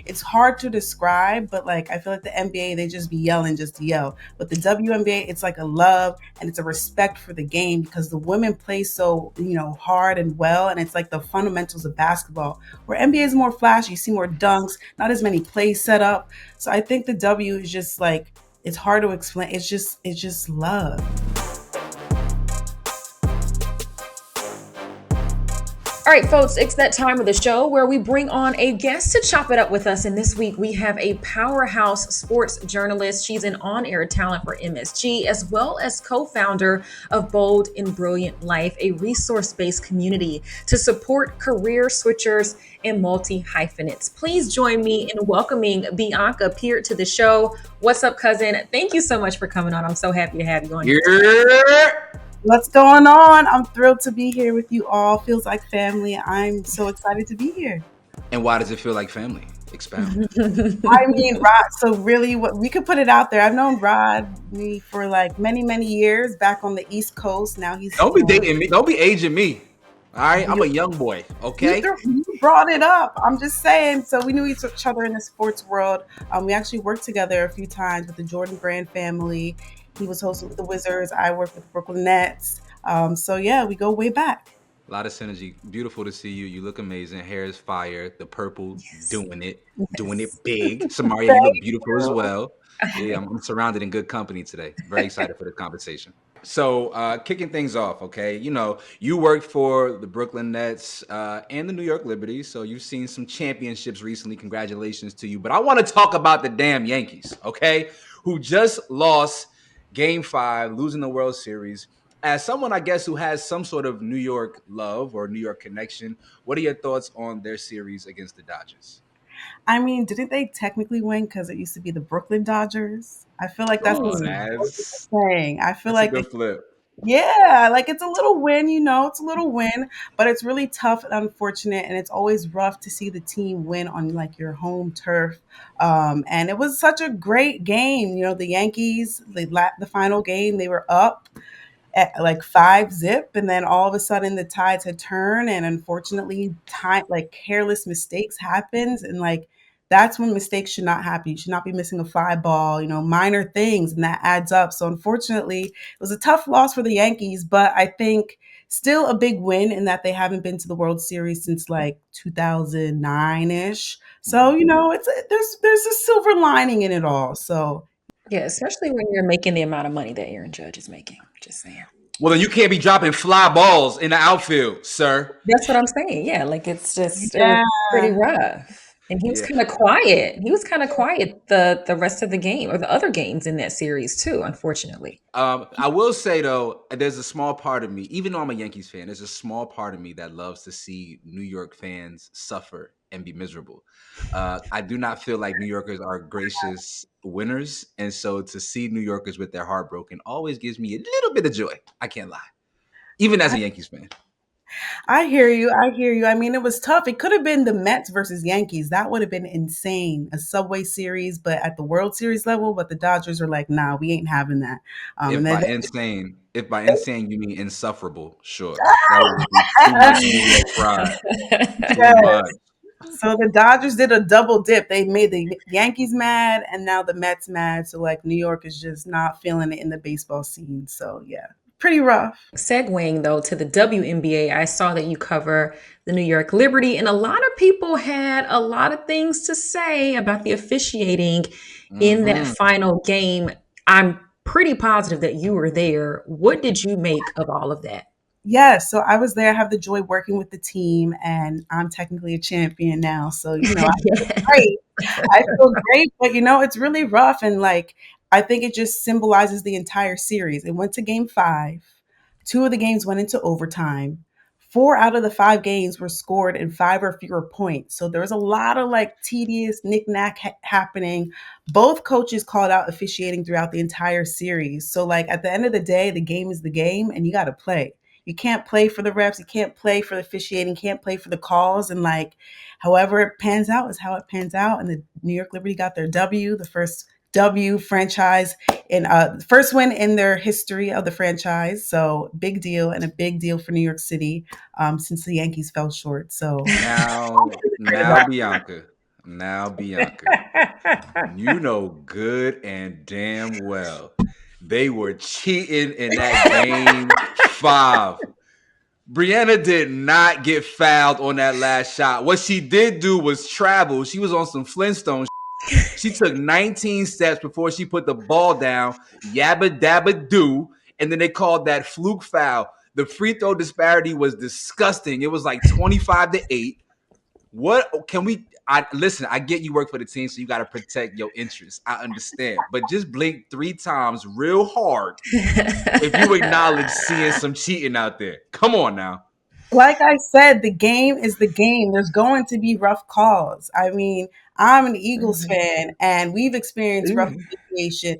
it's hard to describe, but like I feel like the NBA, they just be yelling just to yell. But the WNBA, it's like a love and it's a respect for the game because the women play so, hard and well. And it's like the fundamentals of basketball, where NBA is more flashy, you see more dunks, not as many plays set up. So I think the W is just like, it's hard to explain. It's just love. All right, folks, it's that time of the show where we bring on a guest to chop it up with us. And this week we have a powerhouse sports journalist. She's an on-air talent for MSG, as well as co-founder of Bold and Brilliant Life, a resource-based community to support career switchers and multi-hyphenates. Please join me in welcoming Bianca Peart to the show. What's up, cousin? Thank you so much for coming on. I'm so happy to have you on. What's going on? I'm thrilled to be here with you all. Feels like family. I'm so excited to be here. And why does it feel like family? Expound. I mean, Rod, so really what we could put it out there. I've known Rodney for like many, many years back on the East Coast. Now he's Don't be dating me. Don't be aging me. All right, I'm a young boy, okay? You brought it up. I'm just saying. So we knew each other in the sports world. We actually worked together a few times with the Jordan Brand family. He was hosting with the Wizards. I worked with the Brooklyn Nets. So yeah, we go way back. A lot of synergy. Beautiful to see you. You look amazing. Hair is fire. The purple, doing it big. Samaria, you look beautiful as well. Yeah, I'm surrounded in good company today. Very excited for the conversation. So, kicking things off, okay? You worked for the Brooklyn Nets and the New York Liberty, so you've seen some championships recently. Congratulations to you. But I want to talk about the damn Yankees, okay? Who just lost Game 5, losing the World Series. As someone, I guess, who has some sort of New York love or New York connection, what are your thoughts on their series against the Dodgers? I mean, didn't they technically win because it used to be the Brooklyn Dodgers? I feel like that's the That's thing. I feel a like good flip. yeah, like it's a little win, it's a little win, but it's really tough and unfortunate, and it's always rough to see the team win on like your home turf. And it was such a great game. The Yankees, the final game, they were up at like 5-zip, and then all of a sudden the tides had turned, and unfortunately, time like careless mistakes happens, and like that's when mistakes should not happen. You should not be missing a fly ball, minor things, and that adds up. So unfortunately, it was a tough loss for the Yankees, but I think still a big win in that they haven't been to the World Series since like 2009 ish. So there's a silver lining in it all. So Yeah, especially when you're making the amount of money that Aaron Judge is making. Just saying. Well, then you can't be dropping fly balls in the outfield, sir. That's what I'm saying. Yeah, like it was yeah. pretty rough. And he was Yeah. kind of quiet. He was kind of quiet the rest of the game or the other games in that series too, unfortunately. I will say, though, there's a small part of me, even though I'm a Yankees fan, there's a small part of me that loves to see New York fans suffer and be miserable. I do not feel like New Yorkers are gracious winners. And so to see New Yorkers with their heart broken always gives me a little bit of joy. I can't lie. Even as a Yankees fan. I hear you. I hear you. I mean, it was tough. It could have been the Mets versus Yankees. That would have been insane. A Subway Series, but at the World Series level. But the Dodgers are like, nah, we ain't having that. If And by then insane, if by insane you mean insufferable, sure. That would be too much New York pride. Too much. so the Dodgers did a double dip. They made the Yankees mad, and now the Mets mad. So like New York is just not feeling it in the baseball scene. So yeah, pretty rough. Segueing though to the WNBA, I saw that you cover the New York Liberty, and a lot of people had a lot of things to say about the officiating in that final game. I'm pretty positive that you were there. What did you make of all of that? Yes, so I was there. I have the joy working with the team, and I'm technically a champion now. So, I feel great. I feel great, but it's really rough. And like, I think it just symbolizes the entire series. It went to game 5. 2 of the games went into overtime. 4 out of the 5 games were scored in 5 or fewer points. So there was a lot of like tedious knick-knack happening. Both coaches called out officiating throughout the entire series. So like at the end of the day, the game is the game, and you got to play. You can't play for the refs. You can't play for the officiating. Can't play for the calls. And like, however it pans out is how it pans out. And the New York Liberty got their W, the first W franchise in first win in their history of the franchise. So big deal, and a big deal for New York City since the Yankees fell short. So Now, Bianca, Now, Bianca, you know good and damn well they were cheating in that game 5. Brianna did not get fouled on that last shot. What she did do was travel. She was on some Flintstone. She took 19 steps before she put the ball down, yabba dabba do, and then they called that fluke foul. The free throw disparity was disgusting. It was like 25-8. What can we? I listen. I get you work for the team, so you got to protect your interests. I understand, but just blink 3 times real hard if you acknowledge seeing some cheating out there. Come on now. Like I said, the game is the game. There's going to be rough calls. I mean, I'm an Eagles Mhm. fan, and we've experienced rough Ooh.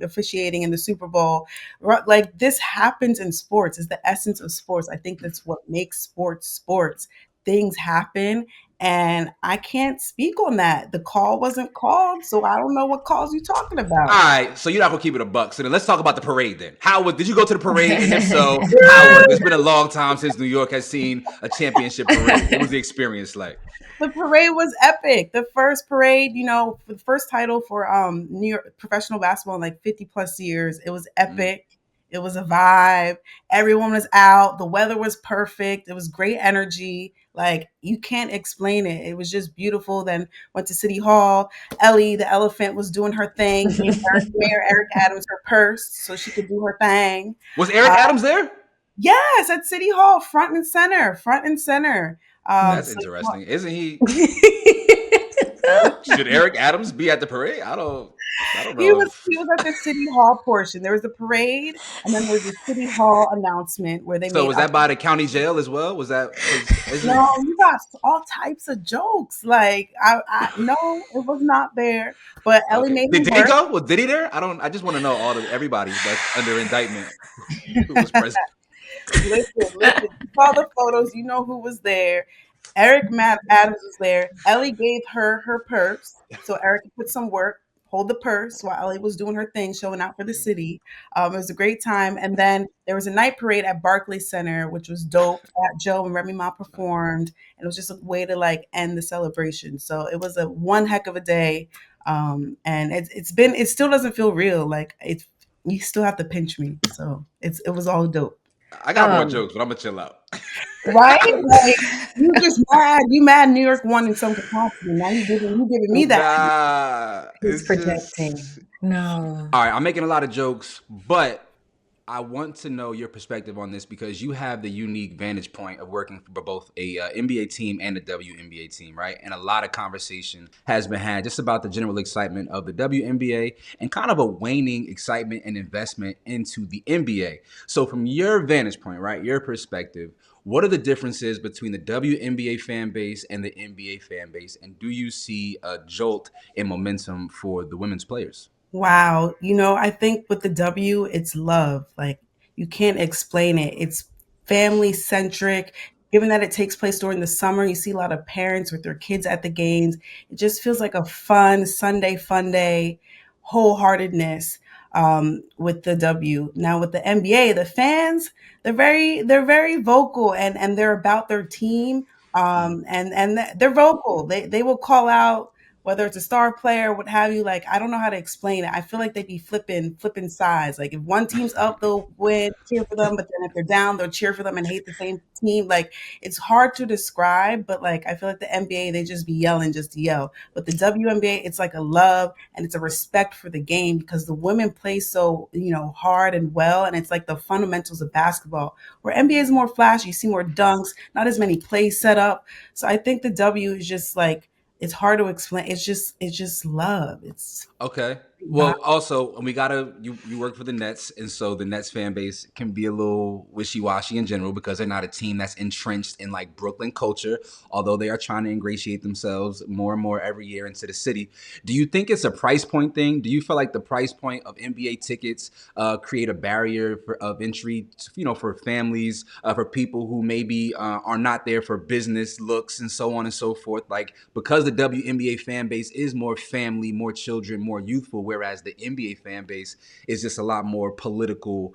officiating in the Super Bowl. Like this happens in sports. It's the essence of sports. I think that's what makes sports sports. Things happen, and I can't speak on that. The call wasn't called, so I don't know what calls you talking All about. right, so you're not gonna keep it a buck. So then let's talk about the parade then. How was? Did you go to the parade? And if so, how was it? It's been a long time since New York has seen a championship parade. What was the experience like? The parade was epic. The first parade, the first title for New York professional basketball in like 50 plus years. It was Mm. epic. It was a vibe. Everyone was out. The weather was perfect. It was great energy. Like you can't explain it. It was just beautiful. Then went to City Hall. Ellie, the elephant, was doing her thing. Gave Mayor Eric Adams her purse so she could do her thing. Was Uh, Eric Adams there? yes, at City Hall, front and center, front and center. That's So interesting. Isn't he? Should Eric Adams be at the parade? I don't. I don't He know was if. he was at the city hall portion. There was a parade, and then there was a city hall announcement where they So made was up. that by the county jail as well? Was that because isn't? No, you got all types of jokes. Like I no, it was not there. But Ellie Okay. made me Did he work. go? Was Did he there? I don't. I just want to know everybody that's under indictment who was present. Listen. You saw the photos. You know who was there. Eric Matt Adams was there. Ellie gave her her purse, so Eric could put some work, hold the purse while Ellie was doing her thing, showing out for the city. It was a great time. And then there was a night parade at Barclays Center, which was dope. Fat Joe and Remy Ma performed, and it was just a way to like end the celebration. So it was a one heck of a day. And it still doesn't feel real. Like it's you still have to pinch me. So it was all dope. I got more um, jokes, but I'm gonna chill out. Right? Like you just mad. You mad New York won in some capacity. Now you giving me that. Nah, He's it's projecting. just No. all right. I'm making a lot of jokes, but I want to know your perspective on this because you have the unique vantage point of working for both a NBA team and a WNBA team, right? And a lot of conversation has been had just about the general excitement of the WNBA and kind of a waning excitement and investment into the NBA. So, from your vantage point, right, your perspective, what are the differences between the WNBA fan base and the NBA fan base? And do you see a jolt in momentum for the women's players? Wow. I think with the W, it's love. Like you can't explain it. It's family centric. Given that it takes place during the summer, you see a lot of parents with their kids at the games. It just feels like a fun Sunday fun day, wholeheartedness with the W. Now with the NBA, the fans, they're very vocal and they're about their team. And they're vocal. They will call out whether it's a star player, what have you. Like, I don't know how to explain it. I feel like they'd be flipping sides. Like, if one team's up, they'll win, cheer for them. But then if they're down, they'll cheer for them and hate the same team. Like, it's hard to describe, but like, I feel like the NBA, they just be yelling just to yell. But the WNBA, it's like a love and it's a respect for the game because the women play so, hard and well. And it's like the fundamentals of basketball, where NBA is more flashy, you see more dunks, not as many plays set up. So I think the W is just like, it's hard to explain. It's just love. It's Okay. vibe. Well, also, and we gotta you work for the Nets, and so the Nets fan base can be a little wishy washy in general because they're not a team that's entrenched in like Brooklyn culture. Although they are trying to ingratiate themselves more and more every year into the city. Do you think it's a price point thing? Do you feel like the price point of NBA tickets create a barrier of entry, for families, for people who maybe are not there for business looks and so on and so forth? Like because the WNBA fan base is more family, more children, more youthful. whereas the NBA fan base is just a lot more political,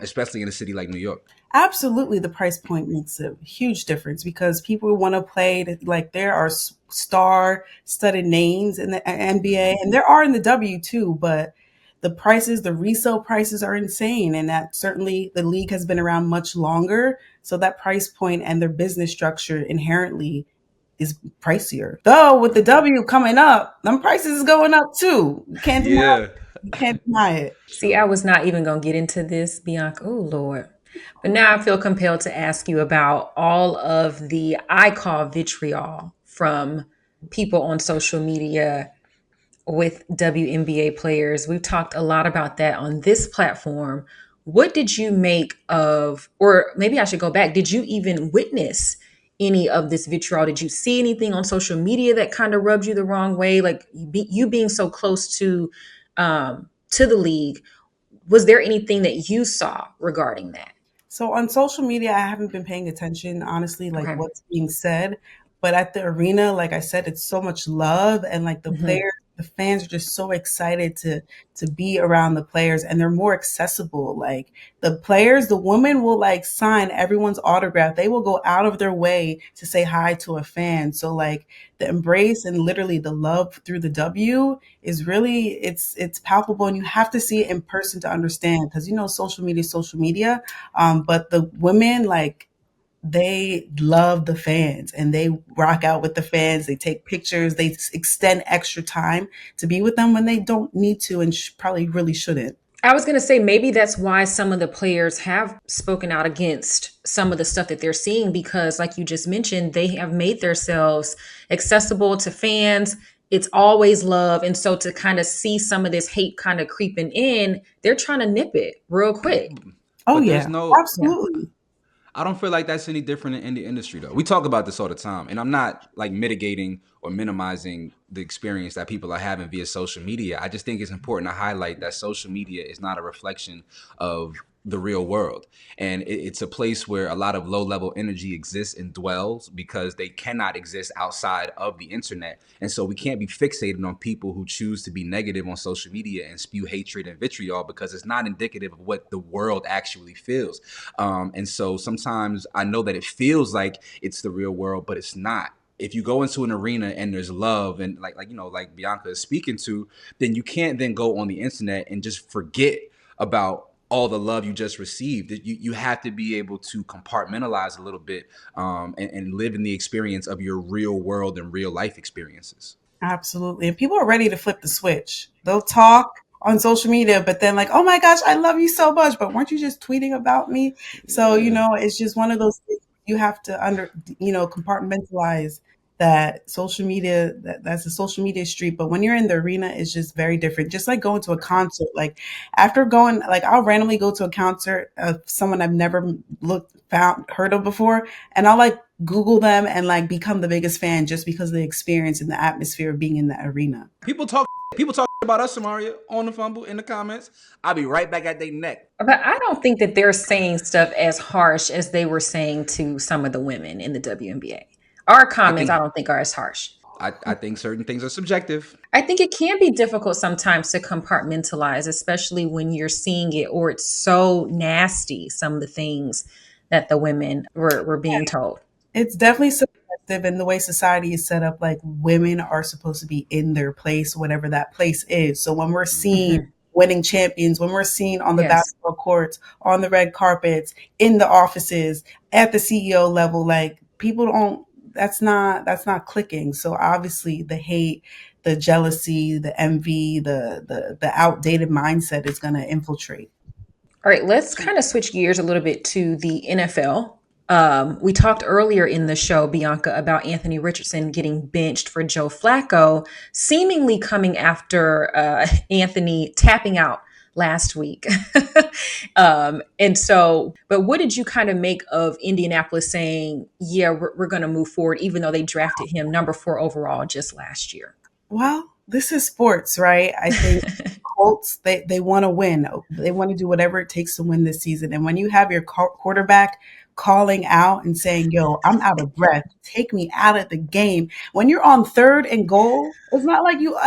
especially in a city like New York. Absolutely, the price point makes a huge difference because people want to play like there are star-studded names in the NBA, Mhm. and there are in the W too, but the prices, the resale prices are insane, and that certainly the league has been around much longer, so that price point and their business structure inherently is pricier. Though with the W coming up, them prices is going up too. You can't deny Yeah, you can't deny it. See, I true. was not even going to get into this, Bianca. Oh, Lord. But now I feel compelled to ask you about all of the, I call vitriol from people on social media with WNBA players. We've talked a lot about that on this platform. What did you make of, or maybe I should go back, did you even witness any of this vitriol? Did you see anything on social media that kind of rubbed you the wrong way? Like you being so close to the league, was there anything that you saw regarding that? So on social media, I haven't been paying attention, honestly, like Okay. what's being said. But at the arena, like I said, it's so much love, and like the Mhm. players, the fans are just so excited to be around the players, and they're more accessible. Like the players, the women will like sign everyone's autograph. They will go out of their way to say hi to a fan. So like the embrace and literally the love through the W is really it's palpable, and you have to see it in person to understand because social media is social media, but the women, like, they love the fans and they rock out with the fans. They take pictures. They extend extra time to be with them when they don't need to and probably really shouldn't. I was going to say maybe that's why some of the players have spoken out against some of the stuff that they're seeing because, like you just mentioned, they have made themselves accessible to fans. It's always love. And so to kind of see some of this hate kind of creeping in, they're trying to nip it real quick. Oh, But there's yeah, no Yeah. absolutely. I don't feel like that's any different in the industry though. We talk about this all the time, and I'm not like mitigating or minimizing the experience that people are having via social media. I just think it's important to highlight that social media is not a reflection of the real world, and it's a place where a lot of low level energy exists and dwells because they cannot exist outside of the internet. And so we can't be fixated on people who choose to be negative on social media and spew hatred and vitriol because it's not indicative of what the world actually feels. And so sometimes I know that it feels like it's the real world, but it's not. If you go into an arena and there's love and like Bianca is speaking to, then you can't then go on the internet and just forget about all the love you just received. You have to be able to compartmentalize a little bit, and live in the experience of your real world and real life experiences. Absolutely. And people are ready to flip the switch. They'll talk on social media, but then like, oh my gosh, I love you so much. But weren't you just tweeting about me? So, Yeah. it's just one of those things you have to compartmentalize that social media, that's a social media street. But when you're in the arena, it's just very different. Just like going to a concert. Like after going, like I'll randomly go to a concert of someone I've never heard of before, and I'll like Google them and like become the biggest fan just because of the experience and the atmosphere of being in that arena. People talk. People talk about us, Samaria, on the Fumble in the comments. I'll be right back at their neck. But I don't think that they're saying stuff as harsh as they were saying to some of the women in the WNBA. Our I comments, I think don't think, are as harsh. I think certain things are subjective. I think it can be difficult sometimes to compartmentalize, especially when you're seeing it or it's so nasty, some of the things that the women were being told. It's definitely subjective in the way society is set up. Like women are supposed to be in their place, whatever that place is. So when we're seen Mhm. winning champions, when we're seen on the Yes. basketball courts, on the red carpets, in the offices, at the CEO level, like people don't. That's not clicking. So obviously, the hate, the jealousy, the envy, the outdated mindset is going to infiltrate. All right, let's So kind of switch gears a little bit to the NFL. We talked earlier in the show, Bianca, about Anthony Richardson getting benched for Joe Flacco, seemingly coming after Anthony tapping out last week. And so, but what did you kind of make of Indianapolis saying, yeah, we're going to move forward, even though they drafted him number 4 overall just last year? Well, this is sports, right? I think Colts, they want to win. They want to do whatever it takes to win this season. And when you have your quarterback calling out and saying, "Yo, I'm out of breath. Take me out of the game." When you're on third and goal, it's not like you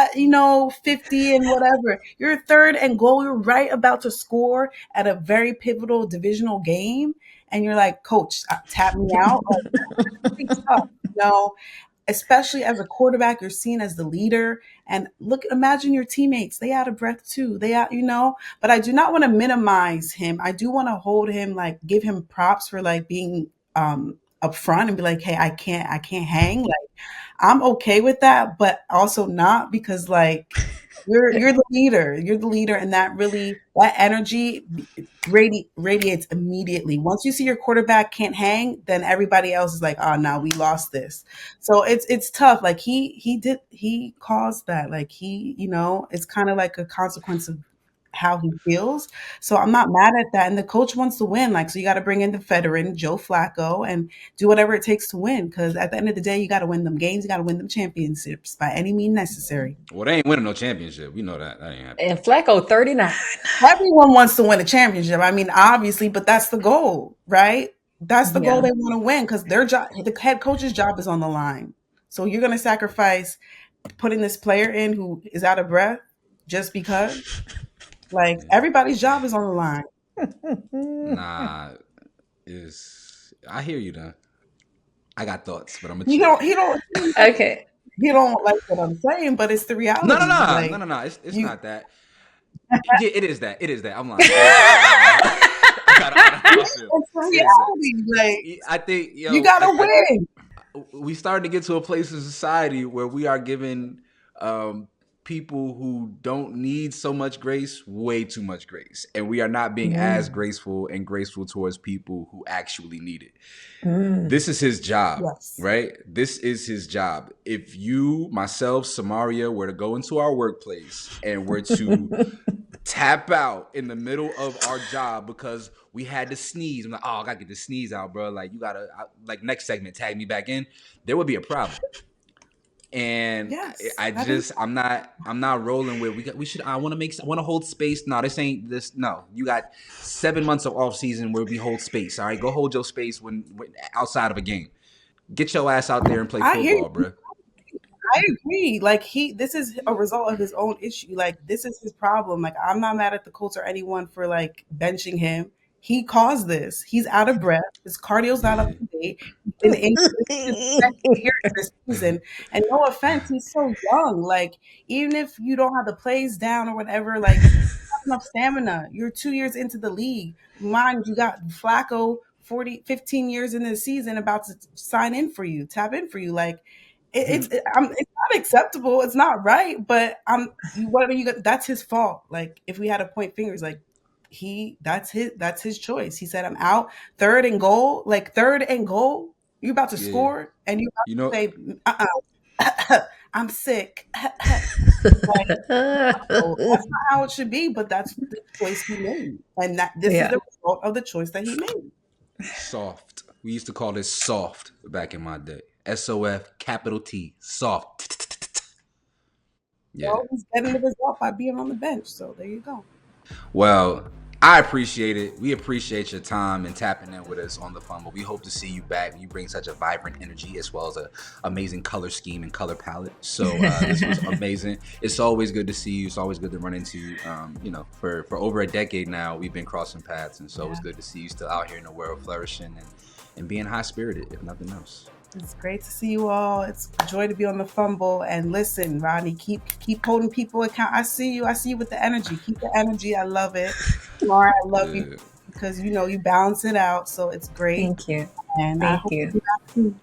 50 and whatever. You're third and goal. You're right about to score at a very pivotal divisional game, and you're like, "Coach, tap me out." Like, that's really tough, you know especially as a quarterback, you're seen as the leader. And look, imagine your teammates, they out of breath too. But I do not want to minimize him. I do want to hold him, like give him props for like being upfront and be like, hey, I can't hang. Like I'm okay with that, but also not because like you're the leader. You're the leader, and that energy radiates immediately. Once you see your quarterback can't hang, then everybody else is like, "Oh, no, we lost this." So it's tough. Like he caused that. Like it's kind of like a consequence of how he feels. So I'm not mad at that. And the coach wants to win. Like so, you got to bring in the veteran Joe Flacco and do whatever it takes to win. Because at the end of the day, you got to win them games. You got to win them championships by any means necessary. Well, they ain't winning no championship. We know that ain't happening. And Flacco 39. Everyone wants to win a championship. I mean, obviously, but that's the goal, right? That's the goal Yeah. they want to win because their job, the head coach's job is on the line. So you're going to sacrifice putting this player in who is out of breath just because? Like Yeah. everybody's job is on the line. Nah, is I hear you though. I got thoughts, but I'm gonna He chill. don't he don't Okay. he don't like what I'm saying, but it's the No, no, reality. no, no, Like no, no. It's you not that. Yeah, it is that. It is that. I'm lying. It is that. I it's feel. the It is that. reality. Like I think, you yo, gotta win. we starting to get to a place in society where we are giving um, people who don't need so much grace way too much grace, and we are not being as Mm. graceful and graceful towards people who actually need it. Mm. This is his job, Yes. right? This is his job. If you, myself, Samaria, were to go into our workplace and were to tap out in the middle of our job because we had to sneeze, I'm like, oh, I gotta get the sneeze out, bro. Like, you gotta, like, next segment, tag me back in. There would be a problem. And Yes. I That is just I'm not rolling with we should I want to hold space. No, this ain't this. No, you got 7 months of off season where we hold space. All right, go hold your space when outside of a game. Get your ass out there and play I hear football, you. bro. I agree. Like this is a result of his own issue. Like this is his problem. Like I'm not mad at the Colts or anyone for like benching him. He caused this. He's out of breath. His cardio's not up Yeah. to date. He's been injured. This is his second year this season. And no offense, he's so young. Like even if you don't have the plays down or whatever, like you have enough stamina. You're 2 years into the league. Mind you got Flacco 15 years in the season about to sign in for you, tap in for you. Like it's not acceptable. It's not right. But whatever you got, that's his fault. Like if we had to point fingers, like that's his choice. He said, "I'm out. Third and goal. Like third and goal. You about to Yeah. score, and you You about know, to say, I'm sick." Like no, that's not how it should be. But that's the choice he made, and this is Yeah. the result of the choice that he made. soft. We used to call this soft back in my day. SOF capital T soft. Yeah. Well, he's getting the result by being on the bench. So there you go. Well, I appreciate it. We appreciate your time and tapping in with us on the Fumble. We hope to see you back. You bring such a vibrant energy as well as a amazing color scheme and color palette. So this was amazing. It's always good to see you. It's always good to run into you. For over a decade now, we've been crossing paths, and so it's good to see you still out here in the world flourishing and being high spirited, if nothing else. It's great to see you all. It's a joy to be on the Fumble. And listen, Rodney, keep holding people account. I see you. I see you with the energy. Keep the energy. I love it. Laura, I love you Yeah. because you balance it out. So it's great. Thank you. And I Thank hope to you. be back soon.